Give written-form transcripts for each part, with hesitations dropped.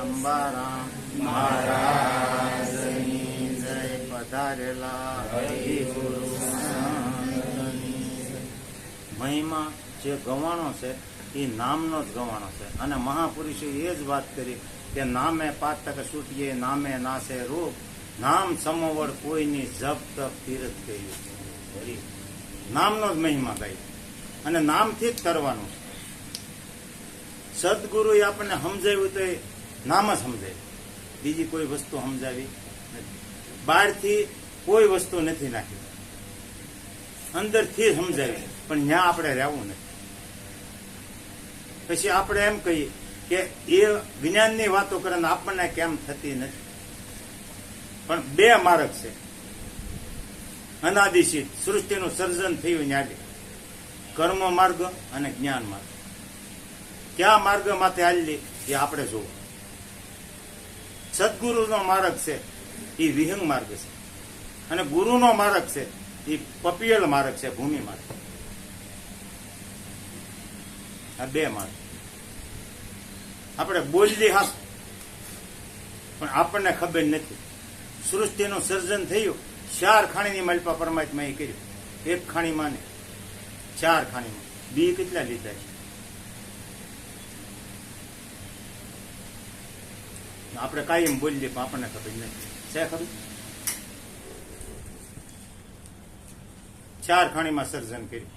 અંબારામ મહારાજની જય. પધારેલા હરિગુરુ સંતની જય. મહિમા જે ગવાણો છે એ નામનો જ ગવાણો છે. અને મહાપુરુષે એ જ વાત કરી કે નામે 5% છૂટીએ, નામે નાશે રોગ, નામ સમોવડ કોઈની જપ તપ તીરથ ગયું. નામનો જ મહિમા ગાય અને નામથી જ કરવાનું છે. સદગુરુએ આપણને સમજાવ્યું તો એ નામ જ સમજાવ્યું, બીજી કોઈ વસ્તુ સમજાવી નથી. બહારથી કોઈ વસ્તુ નથી નાખી, અંદરથી સમજાવી, પણ ત્યાં આપણે રહેવું નથી. પછી આપણે એમ કહીએ કે એ જ્ઞાનની વાતો કરે ને આપણને કેમ થતી નથી. પણ બે માર્ગ છે અનાદિશિત, સૃષ્ટિનું સર્જન થયું ન્યાથી, કર્મ માર્ગ અને જ્ઞાન માર્ગ. કયા માર્ગ માથે હાલી એ આપણે જોવું. સદગુરુનો માર્ગ છે એ વિહંગ માર્ગ છે, અને ગુરુનો માર્ગ છે એ પપિયલ માર્ગ છે, ભૂમિ માર્ગ. આ બે માર્ગ આપણે બોલી હાસ, પણ આપણને ખબર નથી. સૃષ્ટિનું સર્જન થયું 4 ખાણીની મલપા પરમાત્માએ કર્યું. 1 ખાણીમાં ને 4 ખાણીમાં બી કેટલા લીધા છે. આપણે કાયમ બોલીએ પણ આપણને ખબર નથી. છે ખબર? 4 ખાણીમાં સર્જન કર્યું,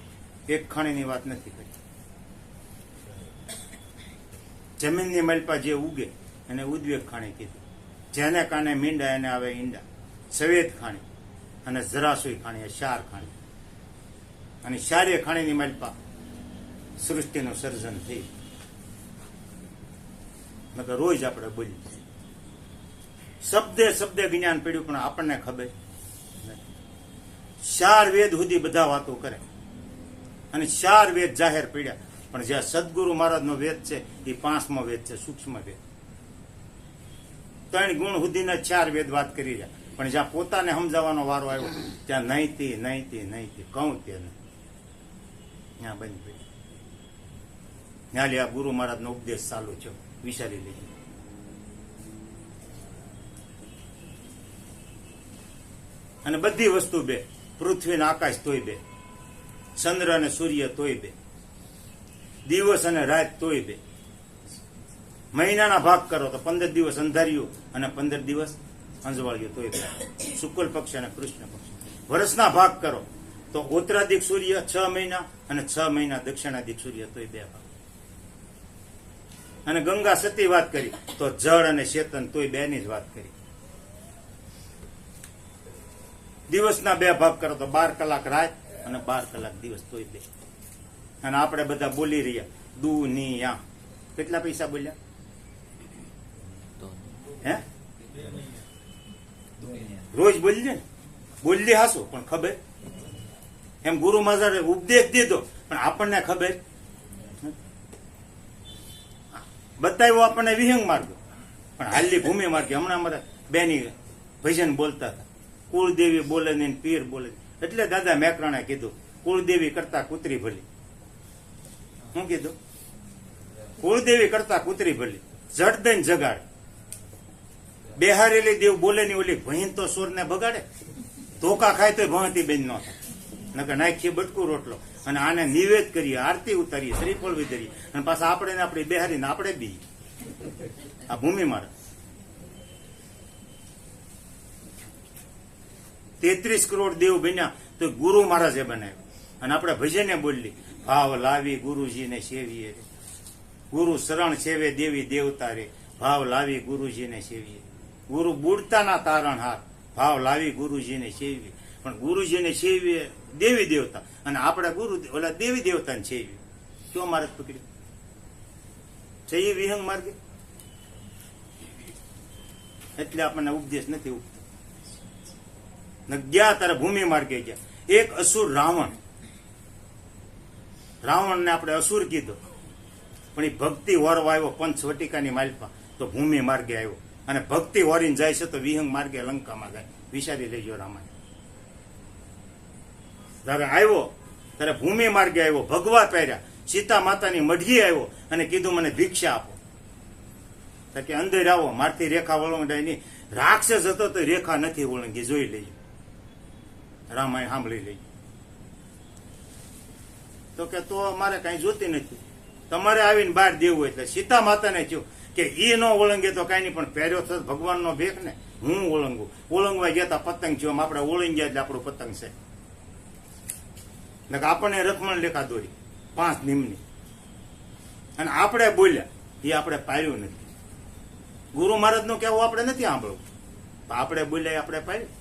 1 ખાણીની વાત નથી કરી. જમીનની મલપા જે ઉગે એને ઉદ્વેગ ખાણી કીધું. જેને કાને મીંડા એને આવે ઈંડા. સવેદ ખાણી અને જરાસુઈ ખાણી, 4 ખાણી. અને 4 ખાણીની મલપા સૃષ્ટિનું સર્જન થયું. નકર રોજ આપણે બોલીએ, શબ્દે શબ્દે જ્ઞાન પડ્યું, પણ આપણને ખબર નથી. 4 વેદ સુધી બધા વાતો કરે અને 4 વેદ જાહેર પડ્યા, પણ જ્યાં સદગુરુ મહારાજનો વેદ છે એ 5મો વેદ છે, સૂક્ષ્મ વેદ. 3 ગુણ સુધીના 4 વેદ વાત કરી રહ્યા, પણ જ્યાં પોતાને સમજાવવાનો વારો આવ્યો ત્યાં નહીતી કહું તે નહીં, ત્યાં બંધ પડી. ત્યાં લે આ ગુરુ મહારાજનો ઉપદેશ ચાલુ છે, વિચારી લેજો. અને બધી વસ્તુ બે, પૃથ્વી અને આકાશ તોય બે, ચંદ્ર અને સૂર્ય તોય બે, દિવસ અને રાત તોય બે. મહિનાના ભાગ કરો તો 15 દિવસ અંધાર્યું અને 15 દિવસ અંજવાળ્યું તોય બે, શુક્લ પક્ષ અને કૃષ્ણ પક્ષ. વર્ષના ભાગ કરો તો ઉત્તરાદિક સૂર્ય 6 મહિના અને 6 મહિના દક્ષિણાદિક સૂર્ય તોય 2 ભાગ. અને ગંગા સતી વાત કરી તો જળ અને ચેતન તોય 2 ની જ વાત કરી. દિવસના 2 ભાગ કરો તો 12 કલાક રાત અને 12 કલાક દિવસ તોય 2. અને આપણે બધા બોલી રહ્યા દુનિયા. કેટલા પૈસા બોલ્યા? હે? રોજ બોલીએ, બોલી હાસો, પણ ખબર એમ ગુરુ મહારાજે ઉપદેશ દીધો, પણ આપણને ખબર બતાવ્યો આપણને વિહંગ માર્ગ, પણ હાલની ભૂમિ માર્ગ. હમણાં અમારા બેની ભજન બોલતા હતા, કુળદેવી બોલે ને પીર બોલે. એટલે દાદા મેકરાણે કીધું કુળદેવી કરતા કૂતરી ભલી. શું કીધું? કુળદેવી કરતા કૂતરી ભલી, જડ દઈને જગાડે. બેહારેલી દેવ બોલે ની ઓલી ભહીન તો સોર ને બગાડે. ધોકા ખાય તો ભણતી બેન ન થાય, નકર નાખીએ બટકું રોટલો અને આને નિવેદ કરીએ, આરતી ઉતારીએ, શ્રીફળ વિધરીએ, અને પાછા આપણે આપણી બેહારીને આપણે બી. આ ભૂમિ મારે 33 કરોડ દેવ બન્યા તો ગુરુ મહારાજે બનાવ્યો. અને આપણે ભજને બોલી ભાવ લાવી ગુરુજીને સેવીએ, ગુરુ શરણ સેવે દેવી દેવતા રે, ભાવ લાવી ગુરુજીને સેવીએ. ગુરુ બુડતાના તારણ હાર, ભાવ લાવી ગુરુજીને સેવીએ. પણ ગુરુજીને સેવીએ દેવી દેવતા, અને આપણે ગુરુ ઓલા દેવી દેવતાને સેવીએ. કયો માર્ગ પકડ્યો છે? એ વિહંગ માર્ગે. એટલે આપણને ઉપદેશ નથી ઉગતો. ગયા તારે ભૂમિ માર્ગે ગયા. એક અસુર રાવણને આપણે અસુર કીધો, પણ એ ભક્તિ વરવા આવ્યો પંચવટિકાની માલપા તો ભૂમિ માર્ગે આવ્યો. અને ભક્તિ વરીને જાય છે તો વિહંગ માર્ગે લંકામાં જાય. વિચારી લેજો રામાયણ. ત્યારે આવ્યો ત્યારે ભૂમિ માર્ગે આવ્યો, ભગવા પહેર્યા, સીતા માતાની મઢી આવ્યો અને કીધું મને ભિક્ષા આપો. તો કે અંદર આવો, મારથી રેખા વળંગાય નહીં. રાક્ષસ હતો તો રેખા નથી વળંગી, જોઈ લેજો, રામાયણ સાંભળી લેજો. તો કે તો મારે કઈ જોતી નથી, તમારે આવીને બહાર દેવું. એટલે સીતા માતાને કહ્યું કે ઈ નો ઓળંગે તો કઈ નહીં, પણ પહેર્યો થતો ભગવાનનો ભેખ ને, હું ઓળંગું. ઓળંગવા ગયા તા પતંગ થયો, આપણે ઓળંગ્યા એટલે આપણું પતંગ છે. આપણને રખમણ લેખા દોરી 5 નિમની, અને આપણે બોલ્યા એ આપણે પાડ્યું નથી. ગુરુ મહારાજ નું કહેવું આપણે નથી સાંભળવું, આપણે બોલ્યા આપણે પાડ્યું.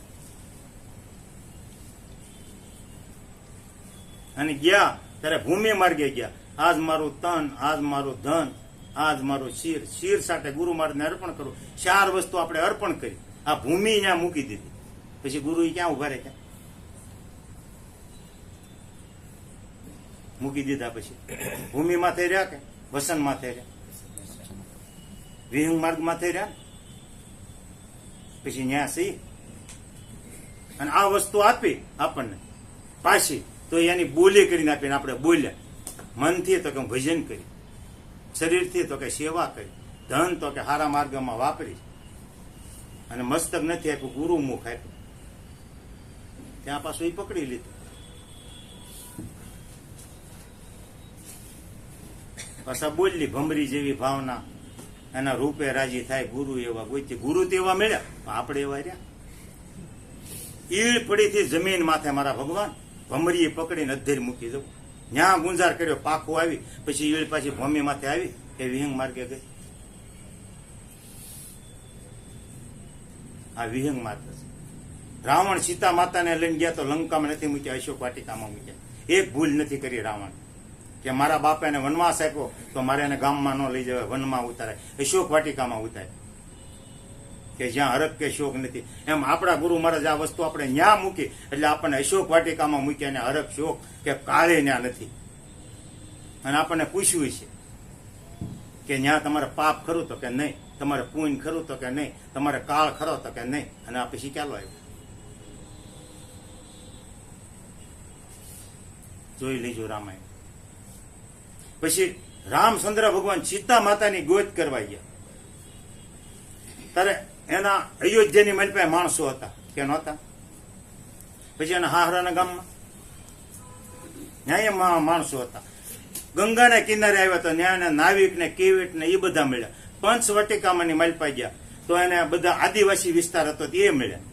અને ગયા ત્યારે ભૂમિ માર્ગે ગયા. આજ મારું તન, આજ મારું ધન, આજ મારું શીર. શીર સાથે ગુરુ મહારાજને અર્પણ કરું. 4 વસ્તુ આપણે અર્પણ કરી. આ ભૂમિ ત્યાં મૂકી દીધી. પછી ગુરુ ક્યાં ઉભા રહે? ક્યાં મૂકી દીધા? પછી ભૂમિ માથે રહ્યા કે વસન માથે રહ્યા, વિહંગ માર્ગ માથે રહ્યા. પછી ન્યા સહી. અને આ વસ્તુ આપી આપણને પાછી, તો એની બોલી કરીને આપીને આપણે બોલ્યા. મનથી તો કે ભજન કરી, શરીરથી તો કે સેવા કરી, ધન તો કે સારા માર્ગમાં વાપરી, અને મસ્તક નથી આપ્યું, ગુરુ મુખ આપ્યું. ત્યાં પાછું એ પકડી લીધું. પાછા બોલી ભમરી જેવી ભાવના, એના રૂપે રાજી થાય. ગુરુ એવા કોઈ, ગુરુ તેવા મળ્યા, આપણે એવા રહ્યા. ઈળ પડીથી જમીન માથે મારા ભગવાન, ભમરીએ પકડીને અધેર મૂકી દઉં. ન્યા ગુંજાર કર્યો, પાખું આવી. પછી ઈળ પાછી ભૂમિ માથે આવી, એ વિહંગ માર્ગે ગઈ. આ વિહંગ માર્ગ છે. રાવણ સીતા માતાને લઈને ગયા તો લંકામાં નથી મૂક્યા, અશોક વાટિકામાં મૂક્યા. એક ભૂલ નથી કરી રાવણ, કે મારા બાપા એને વનવાસ આપ્યો તો મારે એને ગામમાં ન લઈ જવાય, વનમાં ઉતારાય, અશોક વાટિકામાં ઉતારે, કે જ્યાં હરક કે શોક નથી. એમ આપણા ગુરુ મહારાજ આ વસ્તુ આપણે ન્યા મૂકી, એટલે આપણને અશોક વાટિકામાં મૂક્યા, અને હરક શોક કે કાળે ન્યા નથી. અને આપણને પૂછ્યું છે કે ન્યા તમારે પાપ ખરું તો કે નહીં, તમારે પુણ્ય ખરું તો કે નહીં, તમારે કાળ ખરો તો કે નહીં. અને આ પછી ચાલો આવ્યું, જોઈ લેજો રામાયણ. પછી રામચંદ્ર ભગવાન સીતા માતાની ગોત કરવા ગયા, ત્યારે એના અયોધ્યાની મન પાસે માણસો હતા કે નહોતા? પછી એના હાહરાના ગામમાં ન્યાય માણસો હતા. ગંગાના કિનારે આવ્યા તો ન્યાય નાવિક ને કેવિટ ને એ બધા મળ્યા. પંચવટિકામાંની માલપા ગયા તો એને બધા આદિવાસી વિસ્તાર હતો એ મળ્યા.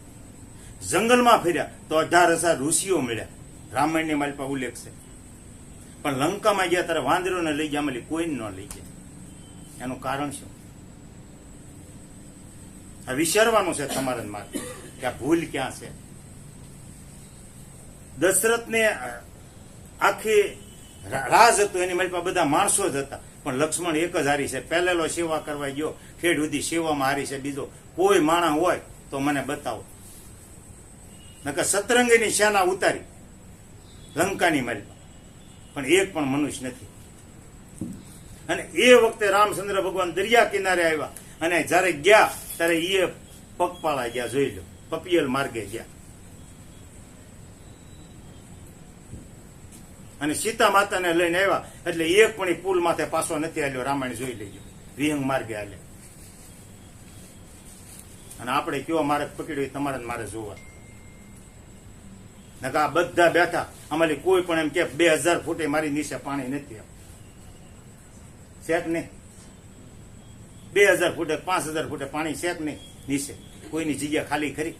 જંગલમાં ફર્યા તો 18,000 ઋષિઓ મળ્યા. રામાયણની માલપા ઉલ્લેખ છે. પણ લંકામાં ગયા ત્યારે વાંદરોને લઈ ગયા, મળી કોઈને ન લઈ ગયા. એનું કારણ શું? આ વિચારવાનું છે તમારે મારે કે આ ભૂલ ક્યાં છે. દશરથને આખી રાજ હતું, એની મારી પાસે બધા માણસો જ હતા, પણ લક્ષ્મણ એક જ હારી છે. પહેલેલો સેવા કરવા ગયો, ખેડ સુધી સેવામાં હારી છે. બીજો કોઈ માણસ હોય તો મને બતાવો. નકર સતરંગીની સેના ઉતારી લંકાની મારી, પણ એક પણ મનુષ્ય નથી. અને એ વખતે રામચંદ્ર ભગવાન દરિયા કિનારે આવ્યા, અને જયારે ગયા ત્યારે એ પગપાળા ગયા. જોઈ લો, પપિયલ માર્ગે ગયા. અને સીતા માતાને લઈને આવ્યા, એટલે એક પણ પુલ માથે પાછો નથી આવ્યો. રામાયણ જોઈ લેજો, વિહંગ માર્ગે હાલે. અને આપણે કયો માર્ગ પકડ્યો તમારે મારે જોવા. નકા બધા બેઠા, અમારી કોઈ પણ એમ કે 2000 ફૂટે મારી નીચે પાણી નથી. શેક નહીં 2000 ફૂટે 5000 ફૂટે પાણી શેક નહીં નીચે. કોઈની જગ્યા ખાલી ખરી?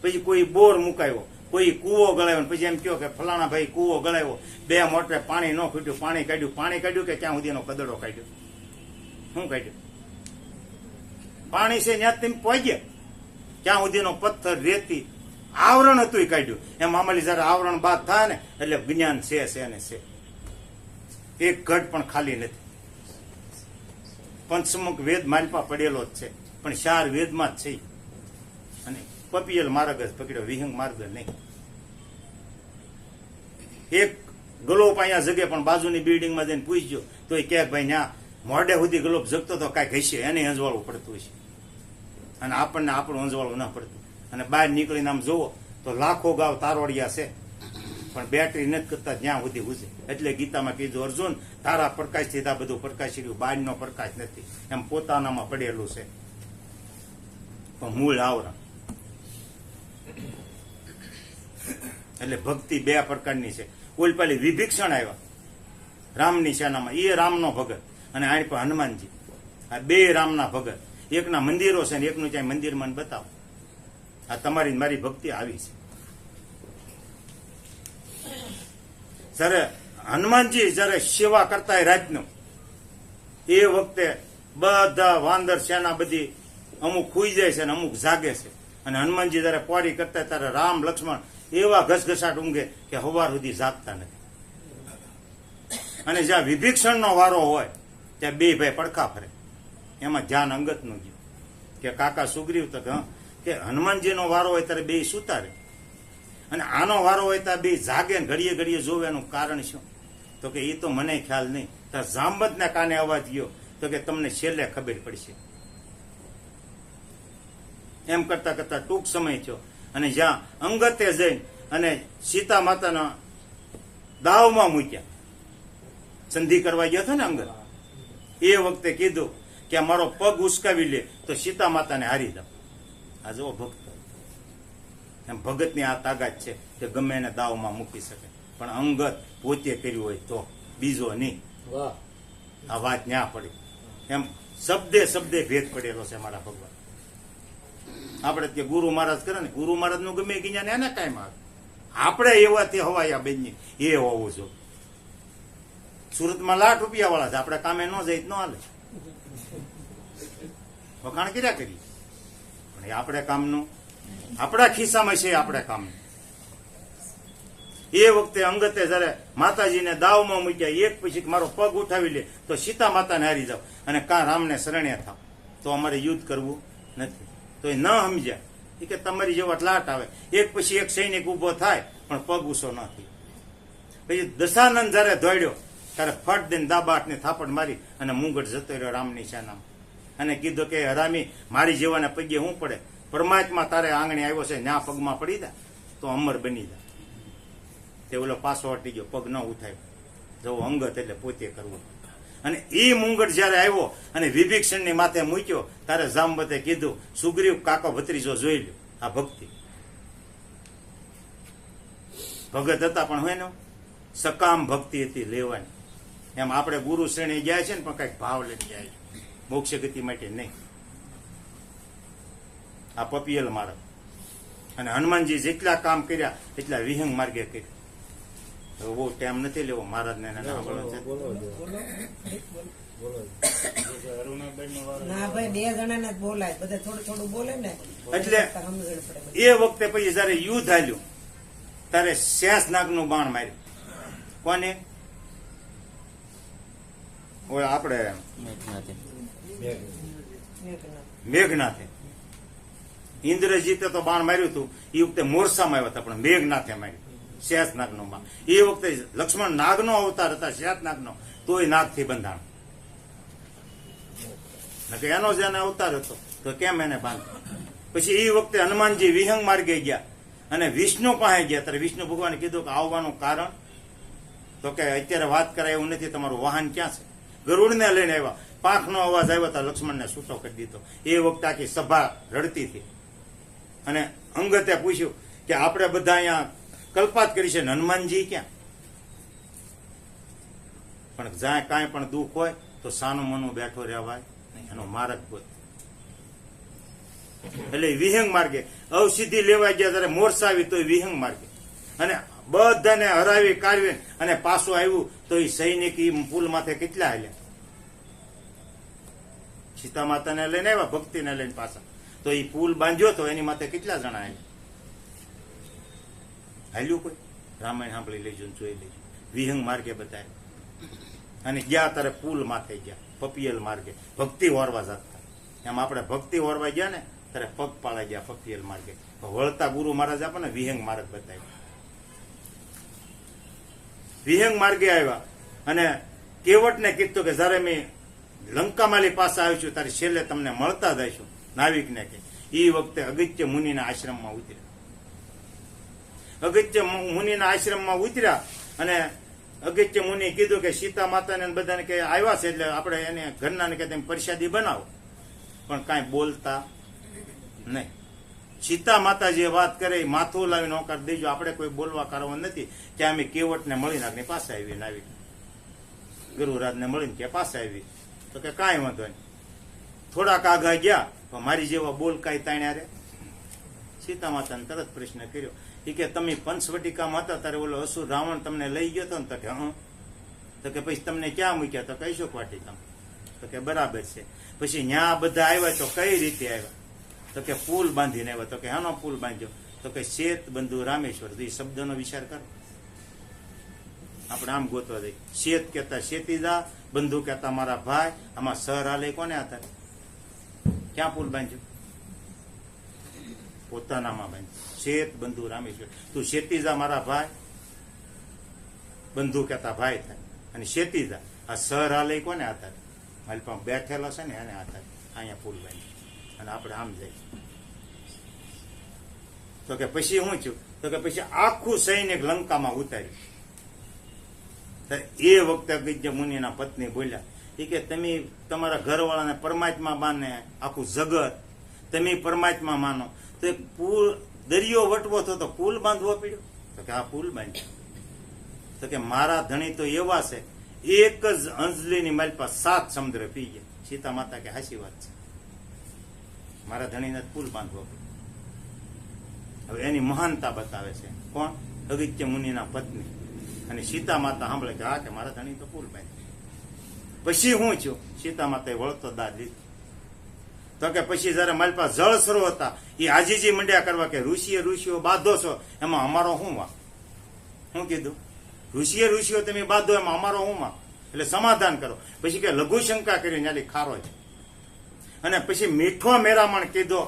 પછી કોઈ બોર મુકાયો, કોઈ કૂવો ગળાયો, પછી એમ કહ્યો કે ફલાણા ભાઈ કૂવો ગળાયો, 2 મોટરે પાણી ન ખૂટ્યું, પાણી કાઢ્યું કે ક્યાં સુધીનો કદડો કાઢ્યો? શું કાઢ્યું? પાણી છે ત્યાં તમે પહોંચ્યા, ક્યાં સુધીનો પથ્થર, રેતી, આવરણ હતું એ કાઢ્યું. એમ આમાલી જયારે આવરણ બાદ થાય ને એટલે જ્ઞાન છે ને છે. એક ઘટ પણ ખાલી નથી. પંચમુખ વેદ માલપા પડેલો જ છે, પણ 4 વેદમાં જ છે. અને પપિયલ માર્ગ જ પકડ્યો, વિહંગ માર્ગ નહીં. એક ગલોપ અહીંયા જગે, પણ બાજુની બિલ્ડિંગમાં જઈને પૂછજો તો એ કે ભાઈ ત્યાં મોઢે સુધી ગલોપ જગતો તો કાંઈક હશે, એને અંજવાળું પડતું હશે. અને આપણને આપણું અંજવાળું ના પડતું. અને બહાર નીકળીને આમ જોવો તો લાખો ગાવ તારોડિયા છે, પણ બેટરી નથી કરતા જ્યાં સુધી હુજે. એટલે ગીતામાં કીધું, અર્જુન તારા પ્રકાશથી આ બધું પ્રકાશી રહ્યું, બહારનો પ્રકાશ નથી, એમ પોતાનામાં પડેલું છે. પણ મૂળ આવરણ. એટલે ભક્તિ બે પ્રકારની છે. ઓલપાલી વિભીક્ષણ આવ્યા રામની સેનામાં, એ રામનો ભગત, અને આની પર હનુમાનજી. આ બે રામના ભગત. એકના મંદિરો છે ને એકનું ક્યાંય મંદિર મને બતાવો. આ તમારી મારી ભક્તિ આવી છે. જયારે હનુમાનજી જયારે સેવા કરતા રાતનું, એ વખતે બધા વાંદર સેના બધી અમુક ખુઈ જાય છે ને અમુક જાગે છે. અને હનુમાનજી જયારે પોરી કરતા ત્યારે રામ લક્ષ્મણ એવા ઘસઘસાટ ઊંઘે કે સવાર સુધી જાગતા નથી. અને જ્યાં વિભીક્ષણનો વારો હોય ત્યાં બે ભાઈ પડખા ફરે. એમાં ધ્યાન અંગતનું ગયું કે કાકા સુગ્રીવ તો કે હનુમાનજીનો વારો હોય ત્યારે બે સૂતા રહે, અને આનો વારો હોય ત્યાં બે જાગે ને ઘડીએ ઘડીએ જોવે. એનું કારણ શું? તો કે એ તો મને ખ્યાલ નહીં. ત્યાં જાંબતના કાને અવાજ ગયો તો કે તમને છેલ્લે ખબર પડશે. એમ કરતા કરતા ટૂંક સમય થયો, અને જ્યાં અંગતે જઈને અને સીતા માતાના દાવમાં મૂક્યા, સંધિ કરવા ગયા હતો ને અંગત, એ વખતે કીધું કે મારો પગ ઉસકાવી લે તો સીતા માતાને હારી જાવ. આ જો ભક્ત, એમ ભગતની આ તાકાત છે કે ગમે એને દાવમાં મૂકી શકે. પણ અંગત પોતે કર્યું હોય તો, બીજો નહીં. આ વાત ન્યા પડી. એમ શબ્દે શબ્દે ભેદ પડેલો છે મારા ભગવાન. આપણે કે ગુરુ મહારાજ કરે ને, ગુરુ મહારાજ નું ગમે જ્ઞાન એને કાયમ આવે. આપણે એવાથી હવાયા બેનની એ હોવું જો. સુરતમાં લાખ રૂપિયા વાળા છે, આપણે કામે ન જાય ન હાલે. વખાણ કર્યા કરી, પણ એ આપણે કામનું, આપણા ખિસ્સામાં છે આપણે કામનું. એ વખતે અંગતે જયારે માતાજીને દાવમાં મૂક્યા, એક પછી મારો પગ ઉઠાવી લે તો સીતા માતાને હારી જાવ, અને કાં રામને શરણે થાવ, તો અમારે યુદ્ધ કરવું નથી. તો એ ન સમજ્યા. એ કે તમારી જેવા લાટ આવે, એક પછી એક સૈનિક ઉભો થાય પણ પગ ઊંચો ન થાય. પછી દશાનંદ જયારે દોડ્યો ત્યારે ફટ દઈને દાબાટને થાપડ મારી અને મુંગટ જતો રહ્યો રામની સેનામાં, અને કીધું કે હરામી મારી જેવાને પગે હું પડે, પરમાત્મા તારે આંગણે આવ્યો છે, ન્યા પગમાં પડી જાય તો અમર બની જાય. તે ઓલો પાછો હટી ગયો, પગ ન ઉઠાય. જવો અંગત એટલે પોતે કરવું. અને એ મુંગટ જયારે આવ્યો અને વિભીક્ષણની માથે મૂક્યો ત્યારે જાંબતે કીધું, સુગ્રીવ કાકો ભત્રીજો જોઈ લ્યો. આ ભક્તિ. ભગત હતા પણ હોય ને સકામ ભક્તિ હતી લેવાની. એમ આપણે ગુરુ શ્રેણી ગયા છે ને, પણ કઈક ભાવ લઈને જાય, મોક્ષ ગતિ માટે નહીં. આ પપિયલ માર્ગ. અને હનુમાનજી જેટલા કામ કર્યા એટલા વિહંગ માર્ગે કર્યા. બહુ ટાઈમ નથી લેવો મહારાજને. ના ભાઈ, બે જણાને જ બોલાય, બધા થોડું થોડું બોલે ને એટલે એ વખતે પછી જયારે યુદ્ધ હાલ્યું ત્યારે શેષનાગ નું બાણ માર્યું. કોને? આપણે મેઘનાથે. ઇન્દ્રજીતે તો બાણ માર્યું હતું, એ વખતે મોરસામાં આવ્યા હતા, પણ મેઘનાથે માર્યું શેષનાગ નું બાણ. એ વખતે લક્ષ્મણ નાગનો અવતાર હતા, શેષનાગનો, તોય નાગથી બંધાણ. એનો જ એને અવતાર હતો તો કેમ એને બાંધ્યો? પછી એ વખતે હનુમાનજી વિહંગ માર્ગે ગયા અને વિષ્ણુ પાસે ગયા. ત્યારે વિષ્ણુ ભગવાને કીધું કે આવવાનું કારણ? તો કે અત્યારે વાત કરાય એવું નથી, તમારું વાહન ક્યાં છે? ગરુડને લઈને આવ્યા. પાંખનો અવાજ આવ્યો તો લક્ષ્મણને છૂટો કરી દીધો. એ વખતે આખી સભા રડતી હતી. અને અંગતે પૂછ્યું કે આપણે બધા અહીંયા કલ્પાત કરી છે, હનુમાનજી ક્યાં? પણ જ્યાં કાંઈ પણ દુઃખ હોય તો સાનું મનું બેઠો રહેવાય, એનો માર્ગ ગોત. એટલે વિહંગ માર્ગે અવસિદ્ધિ લેવા ગયા ત્યારે મોરસા આવી તો વિહંગ માર્ગે, અને બધાને હરાવી કાઢવી અને પાછું આવ્યું તો એ સૈનિક પુલ માથે કેટલા હાલ્યા? સીતા માતાને લઈને આવ્યા, ભક્તિને લઈને પાછા, તો એ પુલ બાંધ્યો તો એની માથે કેટલા જણા હાલ્યા? હાલ્યું કોઈ? રામાયણ સાંભળી લેજો, જોઈ લેજો. વિહંગ માર્ગે બતાવ્યા. અને ગયા ત્યારે પુલ માથે ગયા, પપિયલ માર્ગે ભક્તિ ઓરવા જતા. એમ આપણે ભક્તિ ઓરવા ગયા ને ત્યારે પગ પાળા ગયા પપિયલ માર્ગે. વળતા ગુરુ મહારાજ આપણને વિહંગ માર્ગ બતાવ્યો. વિહંગ માર્ગે આવ્યા અને કેવટને કીધું કે જયારે મેં લંકામાલી પાસે આવીશું ત્યારે છેલ્લે તમને મળતા જઈશું. નાવિકને કે એ વખતે અગત્ય મુનિના આશ્રમમાં ઉતર્યા. અગત્ય મુનિના આશ્રમમાં ઉતર્યા અને અગત્ય મુનિ કીધું કે સીતા માતાને બધાને કે આવ્યા છે એટલે આપણે એને ઘરના કે તમે પ્રસાદી બનાવો, પણ કાંઈ બોલતા નહીં. સીતા માતા જે વાત કરે એ માથું લાવીને હોકાર દેજો, આપણે કોઈ બોલવા કરવા નથી. કે અમે કેવટને મળીને આગળ પાસે આવીને આવી ગુરુરાજને મળીને કે પાસે આવી તો કે કાંઈ વાંધો નહીં. થોડાક આગા ગયા તો મારી જેવા બોલ કાંઈ તાણ્યા રે. સીતા માતાને તરત પ્રશ્ન કર્યો એ કે તમે પંચવટિકામાં હતા ત્યારે ઓલો અસુર રાવણ તમને લઈ ગયો હતો ને? તો કે હા. તો કે પછી તમને ક્યાં મૂક્યા? તો કઈ વાટિકામાં. તો કે બરાબર છે. પછી ન્યા બધા આવ્યા તો કઈ રીતે આવ્યા? તો કે પુલ બાંધીને આવ્યા. તો કે હાનો પુલ બાંધ્યો? તો કે શેત બંધુ રામેશ્વર. તો એ શબ્દનો વિચાર કરો, આપણે આમ ગોતવા દઈએ. શેત કહેતા શેતીદા, બંધુ કહેતા મારા ભાઈ. આમાં સર હાલે કોને હતા? ક્યાં પુલ બાંધ્યો? પોતાનામાં બાંધ્યો. શેત બંધુ રામેશ્વર. તું શેતીજા મારા ભાઈ, બંધુ કહેતા ભાઈ થાય. અને શેતીજા આ સર હાલે કોને હતા? મારી પાસે બેઠેલો છે ને એને હતા. અહીંયા પુલ બાંધ્યો અને આપણે આમ જઈએ. તો કે પછી શું થયું? તો કે પછી આખું સૈનિક લંકામાં ઉતાર્યું. એ વખતે અગત્ય મુનિના પત્ની બોલ્યા એ કે તમે તમારા ઘરવાળાને પરમાત્મા માને, આખું જગત તમે પરમાત્મા માનો, તો એક પુલ દરિયો વટવો તો પુલ બાંધવો પડ્યો? તો કે આ પુલ બાંધ્યો. તો કે મારા ધણી તો એવા છે, એક જ અંજલીની માલપા 7 સમુદ્ર પી ગયા. સીતા માતા કે હાચી વાત છે, મારા ધણીને પુલ બાંધવો પડ્યો. હવે એની મહાનતા બતાવે છે કોણ? અગત્ય મુનિના પત્ની. અને સીતા માતા સાંભળે કે હા કે મારા ધણી તો પુલ બાંધ્યો. પછી શું થયું? સીતા માતાએ વળતો દાદ લીધો. તો કે પછી જયારે મારી પાસે જળ સરો હતા એ આજીજી મંડ્યા કરવા કે ઋષિઓ બાંધો છો એમાં અમારો શું વાંક? શું કીધું? ઋષિઓ તમે બાંધો એમાં અમારો શું વાંક? એટલે સમાધાન કરો. પછી કે લઘુ શંકા કરી ત્યાંથી ખારો છે. અને પછી મીઠો મેરામણ કીધો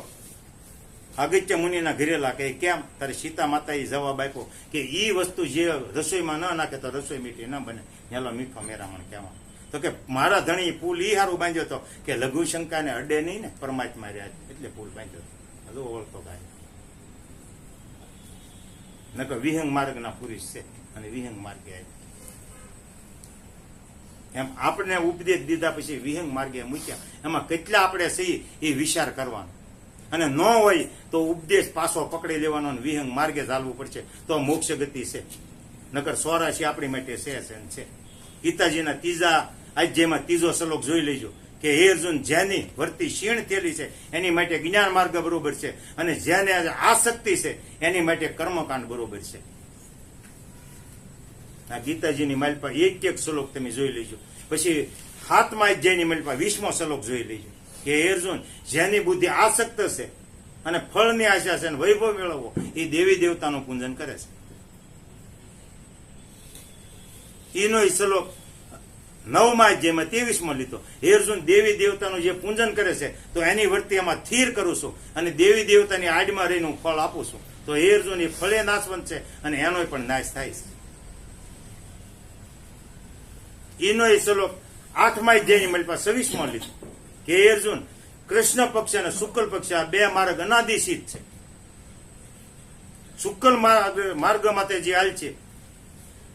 અગત્ય મુનિના ઘરેલા કે કેમ? તારે સીતા માતાએ જવાબ આપ્યો કે ઈ વસ્તુ જે રસોઈમાં ન નાખે તો રસોઈ મીઠી ન બને. હેલો મીઠો મેરામણ કહેવા. તો કે મારા ધણી પુલ ઈ હારું બાંધ્યો હતો કે લઘુ શંકાને અડે નહીં ને, પરમાત્મા રહ્યા એટલે પુલ બાંધ્યો હતો. હજુ ઓળખો ગાય નકર વિહંગ માર્ગના પુરુષ છે અને વિહંગ માર્ગે આવ્યા. એમ આપણે ઉપદેશ દીધા પછી વિહંગ માર્ગે મૂક્યા. એમાં કેટલા આપણે સહી એ વિચાર કરવાનો. અને ન હોય તો ઉપદેશ પાછો પકડી લેવાનો અને વિહંગ માર્ગે ચાલવું પડશે તો મોક્ષ ગતિ છે. નકર 84 આપણી માટે છે. ગીતાજીના ત્રીજા અધ્યાયમાં ત્રીજો શ્લોક જોઈ લેજો કે હે અર્જુન, જેની વર્તી ક્ષીણ થયેલી છે એની માટે જ્ઞાન માર્ગ બરોબર છે, અને જેને આસક્તિ છે એની માટે કર્મકાંડ બરોબર છે. આ ગીતાજીની માલપા એક શ્લોક તમે જોઈ લેજો. પછી 7મા અધ્યાયની માલપા 20મો શ્લોક જોઈ લેજો કે હે અર્જુન, જેની બુદ્ધિ આસક્ત છે અને ફળની આશા છે અને વૈભવ મેળવવો એ દેવી દેવતાનું પૂજન કરે છે. એનો શ્લોક 9મા અધ્યાયમાં 23મો લીધો. હે અર્જુન, દેવી દેવતાનું જે પૂજન કરે છે તો એની વર્તી એમાં સ્થિર કરું છું અને દેવી દેવતાની આડમાં રહીને હું ફળ આપું છું. તો હે અર્જુન, એ ફળે નાશવંત છે અને એનો પણ નાશ થાય છે. એનો શ્લોક 8મા અધ્યાયની મારી પાસે 26મો લીધો કે હે અર્જુન, કૃષ્ણ પક્ષ અને શુક્લ પક્ષ આ બે માર્ગ અનાદિશિત છે. શુક્લ માર્ગ જે હાલ છે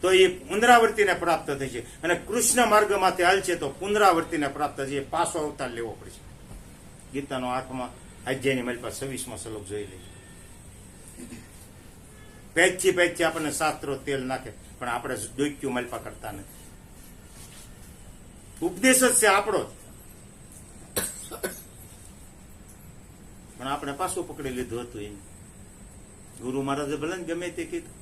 તો એ પુનરાવર્તિને પ્રાપ્ત થશે, અને કૃષ્ણ માર્ગ માથે હાલ છે તો પુનરાવર્તિને પ્રાપ્ત થશે. પાછો અવતાર લેવો પડશે. ગીતાનો 8મા અધ્યાયની મારી પાસે 26મો શ્લોક જોઈ લઈએ. પેજથી આપણને શાસ્ત્રો તેલ નાખે પણ આપણે ડોક્યુ માલપા કરતા નથી. ઉપદેશ જ છે આપણો, પણ આપણે પાછું પકડી લીધું હતું. એને ગુરુ મહારાજે ભલે ને ગમે તે કીધું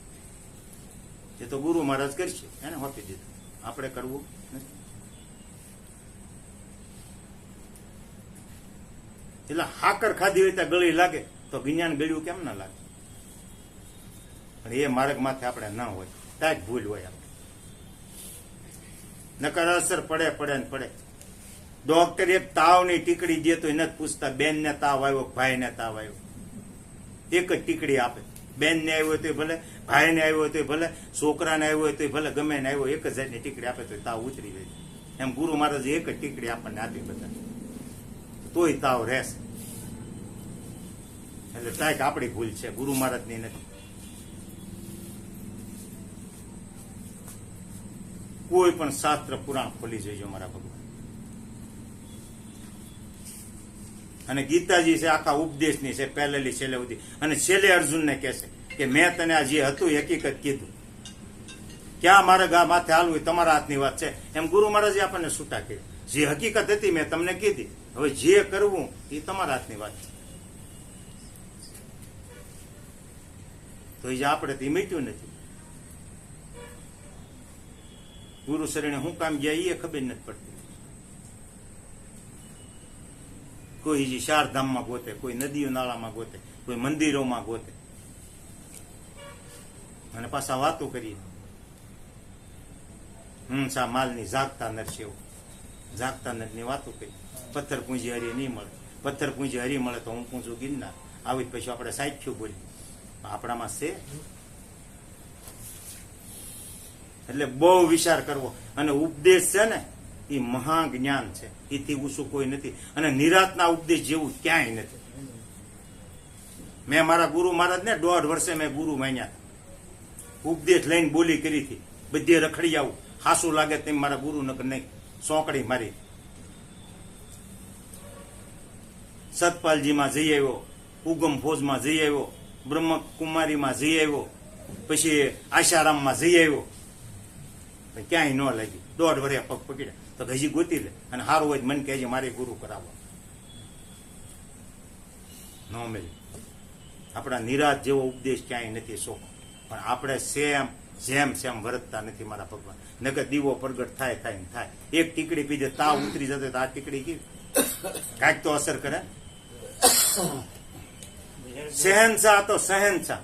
એ તો ગુરુ મહારાજ કરશે, એને હોપી દીધું. આપણે કરવું નથી. એટલે હાકર ખાધી હોય ત્યાં ગળી લાગે તો જ્ઞાન ગળ્યું કેમ ના લાગે? પણ એ માર્ગ માથે આપણે ન હોય ત્યાં જ ભૂલ હોય. આપણે નકર અસર પડે. ડોક્ટર એક તાવની ટીકડી દે તો એ નથી પૂછતા બેનને તાવ આવ્યો, ભાઈને તાવ આવ્યો. એક જ ટીકડી આપે. બેનને આવ્યો તો ભલે, ભાઈને આવ્યો તો ભલે, છોકરાને આવ્યો તો ભલે, ગમે ને આવ્યો એક જ જાતની ટીકડી આપે તો તાવ ઉતરી જાય. એમ ગુરુ મહારાજે એક જ ટીકડી આપણને આપી બધા, તોય તાવ રહેશે. એટલે કાંઈક આપણી ભૂલ છે, ગુરુ મહારાજની નથી. કોઈ પણ શાસ્ત્ર પુરાણ ખોલી જોઈજો મારા ભગવાન. અને ગીતાજી છે આખા ઉપદેશની છે, પહેલેલી છેલ્લે સુધી. અને છેલ્લે અર્જુનને કહેશે કે મેં તને આ જે હતું એ હકીકત કીધું, ક્યાં મારે ગા માથે હાલવું એ તમારા હાથની વાત છે. એમ ગુરુ મહારાજે આપણને છૂટા કરી. જે હકીકત હતી મેં તમને કીધી, હવે જે કરવું એ તમારા હાથની વાત છે. તો એ જે આપણે તે મીટ્યું નથી. ગુરુ શરણે હું કામ ગયા એ ખબર નથી પડતી. કોઈ જે ચારધામમાં ગોતે, કોઈ નદીઓ નાળામાં ગોતે, કોઈ મંદિરોમાં ગોતે, અને પાછા વાતો કરીએ. સા માલની જાગતા નર છે એવું. જાગતા નરની વાતો કરી. પથ્થર પૂંજી હરી નહીં મળે. પથ્થર પૂંજી હરી મળે તો હું પૂંજું ગિરનાર. આવી પછી આપણે સાખ્યું બોલીએ. આપણામાં છે. એટલે બહુ વિચાર કરવો. અને ઉપદેશ છે ને એ મહાજ્ઞાન છે, એથી ઊંચું કોઈ નથી. અને નિરાતના ઉપદેશ જેવું ક્યાંય નથી. મેં મારા ગુરુ મહારાજ ને 1.5 વર્ષે મેં ગુરુ માન્યા. ઉપદેશ લઈને બોલી કરી હતી. બધે રખડી આવું, હાસું લાગે તેમ મારા ગુરુ નકર નહીં, સોંકડી મારી. સતપાલજીમાં જઈ આવ્યો, ઉગમ ફોજમાં જઈ આવ્યો, બ્રહ્મકુમારીમાં જઈ આવ્યો, પછી આશારામમાં જઈ આવ્યો, ક્યાંય ન લાગ્યું. 1.5 વર્ષે પગ પકડ્યા તો હજી ગોતી લે. અને સારું હોય મન કહેજે મારે ગુરુ કરાવવા. ન મળે. આપણા નિરાત જેવો ઉપદેશ ક્યાંય નથી શોખ. પણ આપણે જેમ વર્તતા નથી મારા ભગવાન. નકર દીવો પ્રગટ થાય ને થાય. એક ટીકડી પીધે તાવ ઉતરી જતો તો આ ટીકડી કેવી કાંઈક તો અસર કરે. શહેનશાહ તો શહેનશાહ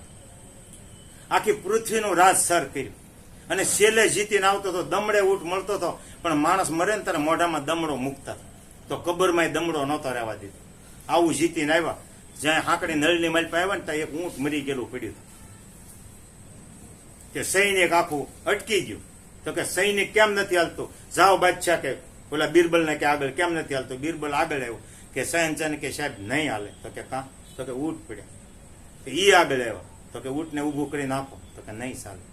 આખી પૃથ્વીનું રાજ સર કર્યું. અને છેલ્લે જીતીને આવતો તો દમડે ઊંટ મળતો હતો. પણ માણસ મરે ને ત્યારે મોઢામાં દમડો મૂકતા તો કબરમાં દમડો નહોતો રહેવા દીધો. આવું જીતીને આવ્યા. જ્યાં હાંકડી નળની માલ પર આવ્યા ને ત્યાં એક ઊંટ મરી ગયેલું પડ્યું હતું. કે સૈનિક આખું અટકી ગયું. તો કે સૈનિક કેમ નથી હાલતું? જાઓ બાદશાહ કે ઓલા બિરબલ ને કે આગળ કેમ નથી હાલતું? બિરબલ આગળ આવ્યો કે શહેનશાહ ને કે સાહેબ નહીં હાલે. તો કે કાં? તો કે ઊંટ પડ્યા. તો ઈ આગળ આવ્યા. તો કે ઊંટને ઊભું કરી નાખો. તો કે નહીં ચાલે.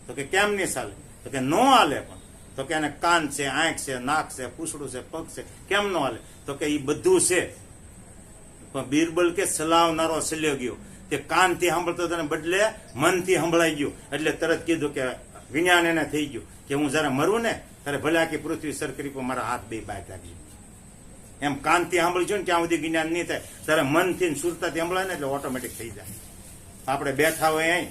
તો કે કેમ નહીં ચાલે? તો કે નો હાલે. પણ તો કે એને કાન છે, આંખ છે, નાક છે, પૂછડું છે, પગ છે, કેમ નો હાલે? તો કે એ બધું છે. પણ બિરબલ કે સલાવનારો સલ્યો ગયો. તે કાનથી સાંભળતો તેને બદલે મનથી સંભળાઈ ગયું. એટલે તરત કીધું કે વિજ્ઞાન એને થઈ ગયું કે હું જયારે મરું ને ત્યારે ભલે આખી પૃથ્વી સર કરી પણ મારા હાથ બે બાય રાખજો. એમ કાનથી સાંભળજો ને ત્યાં સુધી જ્ઞાન નહીં થાય. ત્યારે મનથી સુરતાથી સંભળાય ને એટલે ઓટોમેટિક થઈ જાય. આપણે બેઠા હોય અહીં